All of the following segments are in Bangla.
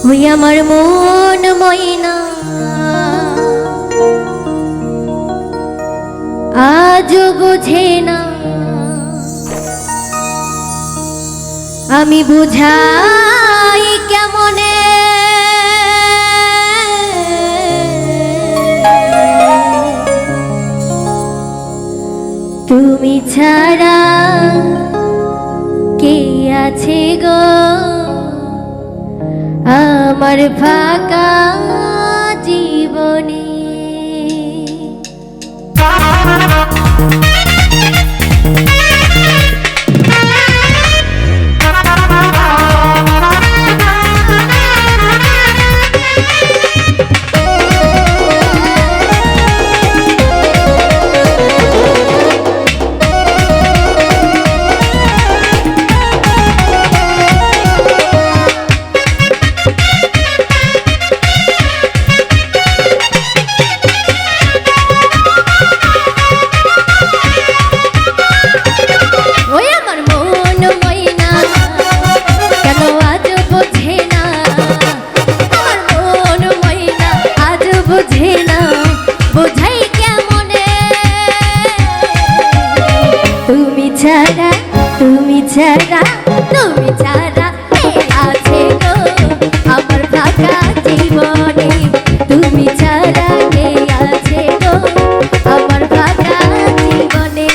ওই আমার মন ময়না আজও বোঝে না, আমি বুঝাই কেমনে তুমি ছাড়া কে আছে গো আমার ফাঁকা জীবনে। তুমি ছাড়া তুমি ছাড়া কে আছে গো আমার ফাঁকা জীবনে, তুমি ছাড়া কে আছে গো আমার ফাঁকা জীবনে।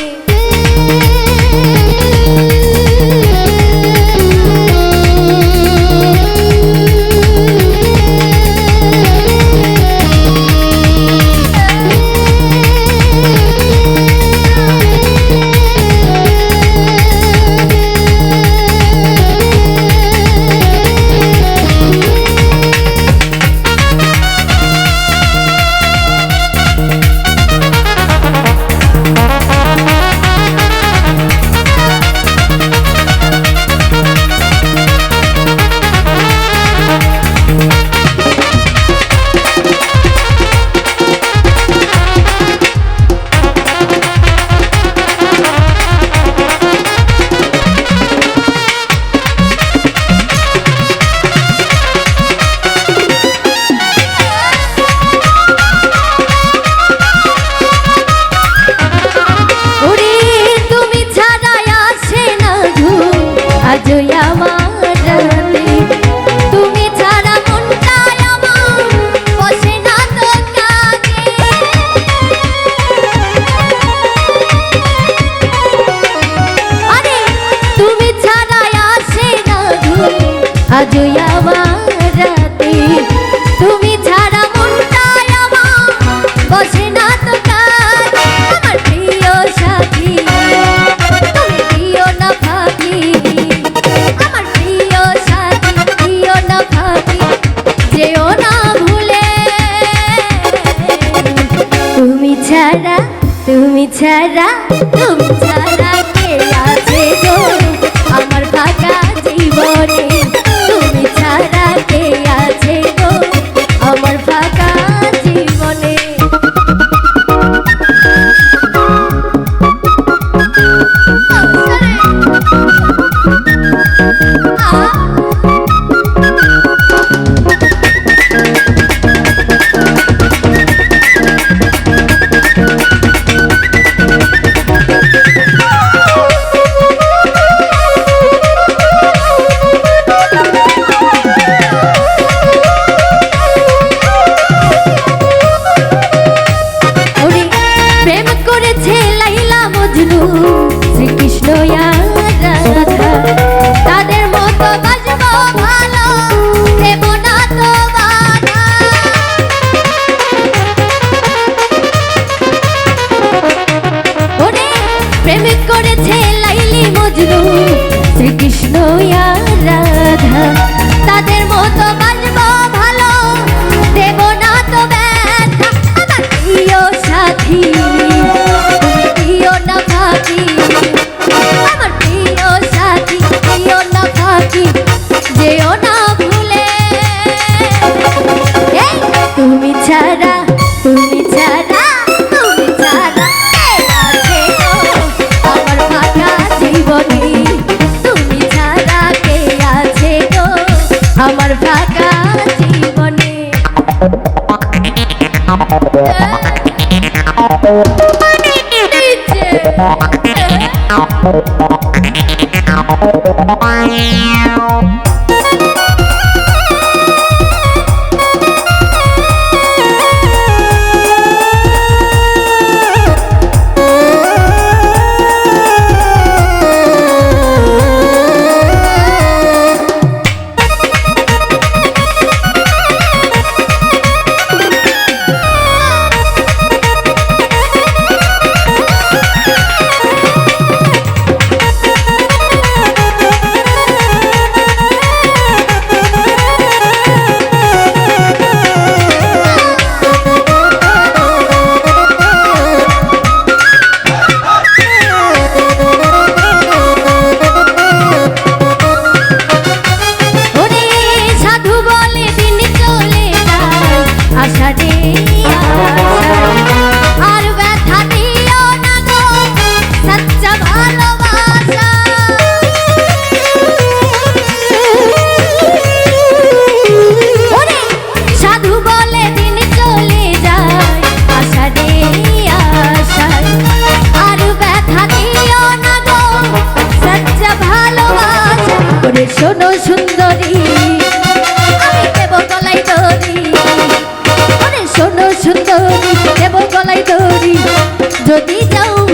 আজও আমার রাতে তুমি ছাড়া মনটাই আমার বসে না তো কাজ, আমার প্রিয় সাথী তুমি দিও না ফাঁকি, আমার প্রিয় সাথী দিও না ফাঁকি, যেও না ভুলে তুমি ছাড়া তুমি ছাড়া তুমি ছাড়া কে আছে গো আমার ফাঁকা জীবনে, তুমি ছাড়া কে আছে গো আমার ফাঁকা জীবনে। শ্রীকৃষ্ণ রাধা তাদের মতো বাজবো ভালো, দেব না তো বাধা। ওরে প্রেমিক করেছে লাইলি মজনু শ্রীকৃষ্ণ রাধা তাদের মতো বাজবো ভালো, দেব না তো ব্যথা। আমার প্রিয় সাথী তুমি দিও না ফাঁকি, আমার প্রিয় সাথী দিও না ফাঁকি, যেও না ভুলে তুমি ছাড়া তুমি ছাড়া তুমি ছাড়া কে আছে গো আমার ফাঁকা জীবনে, তুমি ছাড়া শোনো সুন্দরী আমি দেব গলায় দড়ি, ওরে শোনো সুন্দরী দেব গলায় দড়ি, যদি যাও